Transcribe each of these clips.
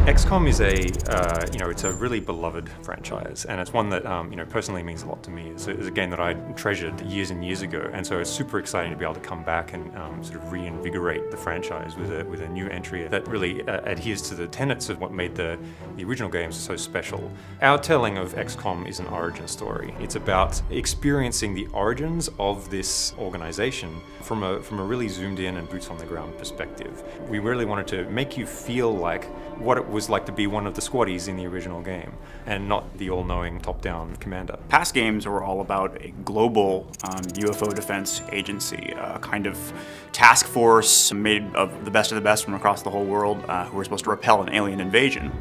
XCOM is it's a really beloved franchise, and it's one that, personally means a lot to me. It's a game that I treasured years and years ago, and so it's super exciting to be able to come back and sort of reinvigorate the franchise with a new entry that really adheres to the tenets of what made the original games so special. Our telling of XCOM is an origin story. It's about experiencing the origins of this organization from a really zoomed in and boots on the ground perspective. We really wanted to make you feel like what it was like to be one of the squaddies in the original game, and not the all-knowing top-down commander. Past games were all about a global UFO defense agency, a kind of task force made of the best from across the whole world who were supposed to repel an alien invasion.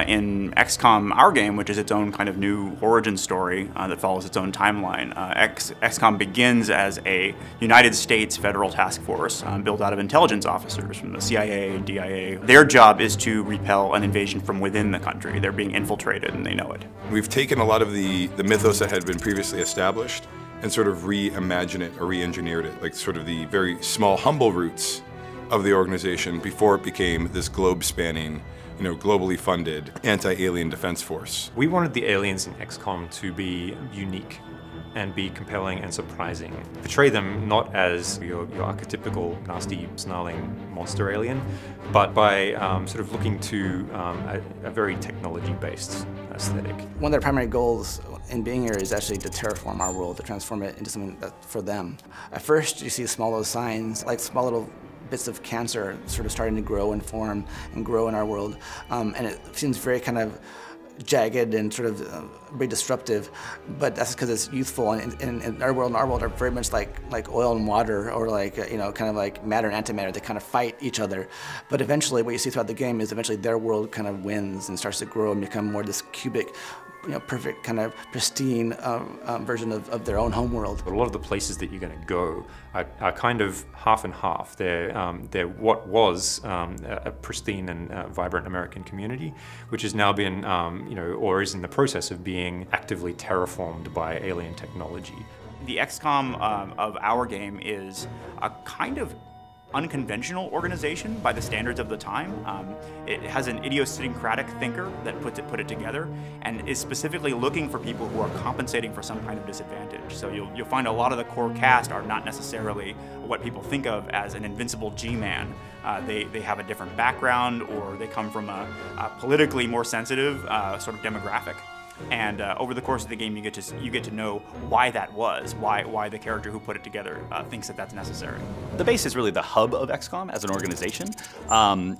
In XCOM, our game, which is its own kind of new origin story that follows its own timeline, XCOM begins as a United States federal task force built out of intelligence officers from the CIA and DIA. Their job is to repel an invasion from within the country. They're being infiltrated and they know it. We've taken a lot of the mythos that had been previously established and sort of reimagined it or re-engineered it, like sort of the very small, humble roots of the organization before it became this globe-spanning, globally funded anti-alien defense force. We wanted the aliens in XCOM to be unique and be compelling and surprising. Portray them not as your archetypical nasty, snarling monster alien, but by sort of looking to a very technology-based aesthetic. One of their primary goals in being here is actually to terraform our world, to transform it into something that's for them. At first, you see small little signs, like small little bits of cancer sort of starting to grow and form and grow in our world. And it seems very kind of jagged and sort of very disruptive, but that's because it's youthful, and our world are very much like oil and water, or like, kind of like matter and antimatter. They kind of fight each other. But eventually what you see throughout the game is eventually their world kind of wins and starts to grow and become more this cubic, perfect kind of pristine version of their own home world. But a lot of the places that you're going to go are kind of half and half. They're what was a pristine and vibrant American community, which has now been, or is in the process of being actively terraformed by alien technology. The XCOM of our game is a kind of unconventional organization by the standards of the time. It has an idiosyncratic thinker that put it together, and is specifically looking for people who are compensating for some kind of disadvantage. So you'll find a lot of the core cast are not necessarily what people think of as an invincible G-man. They have a different background, or they come from a politically more sensitive sort of demographic. And over the course of the game, you get to know why that was, why the character who put it together thinks that that's necessary. The base is really the hub of XCOM as an organization.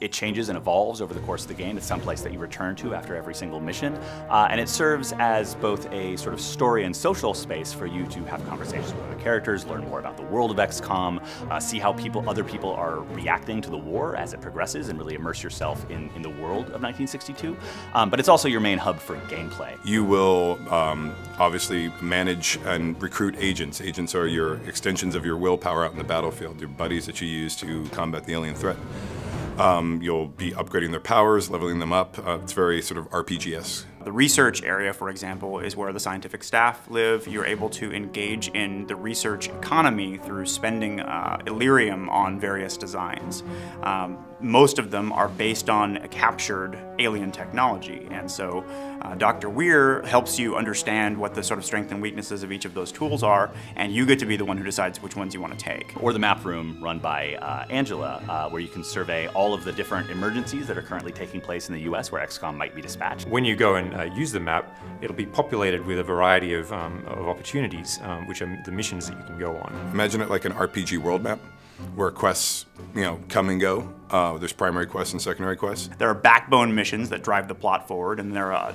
It changes and evolves over the course of the game. It's someplace that you return to after every single mission, and it serves as both a sort of story and social space for you to have conversations with other characters, learn more about the world of XCOM, see how other people are reacting to the war as it progresses, and really immerse yourself in the world of 1962. But it's also your main hub for gameplay. You will obviously manage and recruit agents. Agents are your extensions of your willpower out in the battlefield, your buddies that you use to combat the alien threat. You'll be upgrading their powers, leveling them up. It's very sort of RPG-esque. The research area, for example, is where the scientific staff live. You're able to engage in the research economy through spending Illyrium on various designs. Most of them are based on captured alien technology, and so Dr. Weir helps you understand what the sort of strengths and weaknesses of each of those tools are, and you get to be the one who decides which ones you want to take. Or the map room run by Angela, where you can survey all of the different emergencies that are currently taking place in the US where XCOM might be dispatched. When you go and use the map, it'll be populated with a variety of opportunities, which are the missions that you can go on. Imagine it like an RPG world map, where quests, come and go. There's primary quests and secondary quests. There are backbone missions that drive the plot forward, and there are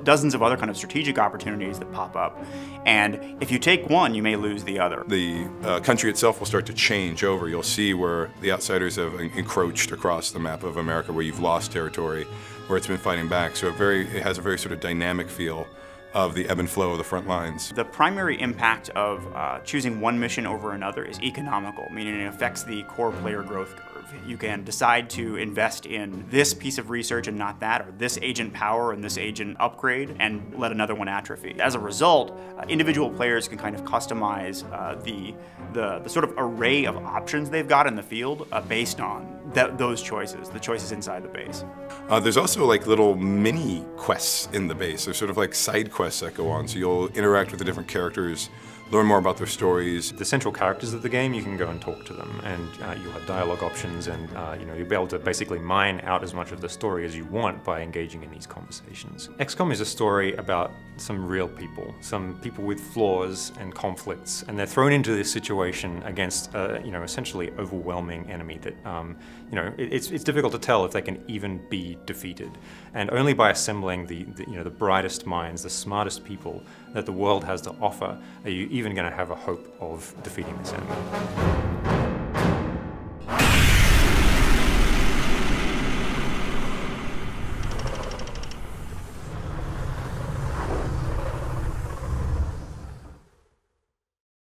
dozens of other kind of strategic opportunities that pop up. And if you take one, you may lose the other. The country itself will start to change over. You'll see where the outsiders have encroached across the map of America, where you've lost territory, where it's been fighting back. So it has a very sort of dynamic feel of the ebb and flow of the front lines. The primary impact of choosing one mission over another is economical, meaning it affects the core player growth curve. You can decide to invest in this piece of research and not that, or this agent power and this agent upgrade, and let another one atrophy. As a result, individual players can kind of customize the sort of array of options they've got in the field based on those choices, the choices inside the base. There's also like little mini quests in the base. There's sort of like side quests that go on. So you'll interact with the different characters, learn more about their stories. The central characters of the game, you can go and talk to them, and you'll have dialogue options, and you'll be able to basically mine out as much of the story as you want by engaging in these conversations. XCOM is a story about some real people, some people with flaws and conflicts, and they're thrown into this situation against essentially overwhelming enemy that it's difficult to tell if they can even be defeated. And only by assembling the brightest minds, the smartest people that the world has to offer, are you even going to have a hope of defeating this enemy.